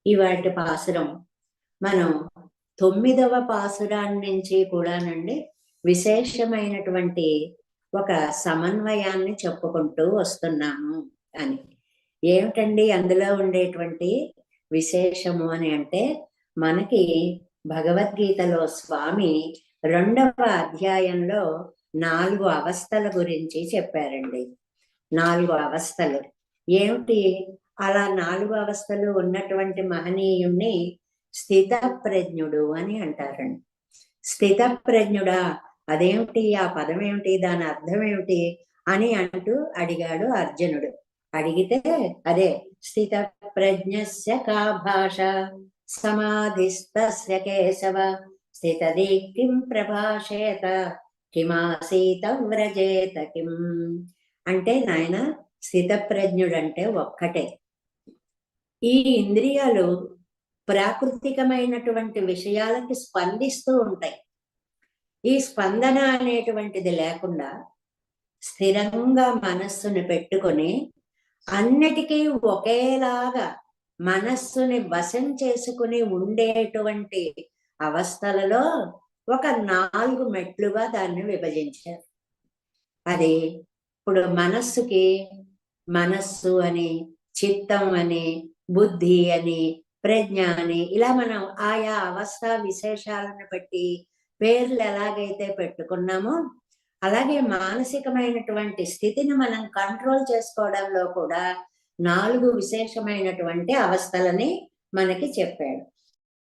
ఇవాటి పాసురం మనం 9వ పాసురాన్ని నుంచి కూడానండి విశేషమైనటువంటి ఒక సమన్వయాన్ని చెప్పుకుంటూ వస్తున్నాము అని. ఏమిటండి అందులో ఉండేటువంటి విశేషము అని అంటే, మనకి భగవద్గీతలో స్వామి 2వ అధ్యాయంలో 4 అవస్థల గురించి చెప్పారండి. 4 అవస్థలు ఏమిటి? అలా 4 అవస్థలు ఉన్నటువంటి మహనీయుణ్ణి స్థిత ప్రజ్ఞుడు అని అంటారండి. స్థిత ప్రజ్ఞుడా, అదేమిటి, ఆ పదం ఏమిటి, దాని అర్థం ఏమిటి అని అంటూ అడిగాడు అర్జునుడు. అడిగితే అదే స్థిత ప్రజ్ఞస్య కా భాష సమాధిస్తస్య కేశవ స్థితది కిం ప్రభాషేత కిమాసీత వ్రజేత కిం. అంటే నాయన, స్థితప్రజ్ఞుడంటే ఒక్కటే. ఈ ఇంద్రియాలు ప్రాకృతికమైనటువంటి విషయాలకి స్పందిస్తూ ఉంటాయి. ఈ స్పందన అనేటువంటిది లేకుండా స్థిరంగా మనస్సుని పెట్టుకొని అన్నిటికీ ఒకేలాగా మనస్సుని వశం చేసుకుని ఉండేటువంటి అవస్థలలో ఒక 4 మెట్లుగా దాన్ని విభజించారు. అది ఇప్పుడు మనస్సుకి మనస్సు అని, చిత్తం అని, బుద్ధి అని, ప్రజ్ఞ అని, ఇలా మనం ఆయా అవస్థ విశేషాలను బట్టి పేర్లు ఎలాగైతే పెట్టుకున్నామో, అలాగే మానసికమైనటువంటి స్థితిని మనం కంట్రోల్ చేసుకోవడంలో కూడా 4 విశేషమైనటువంటి అవస్థలని మనకి చెప్పాడు.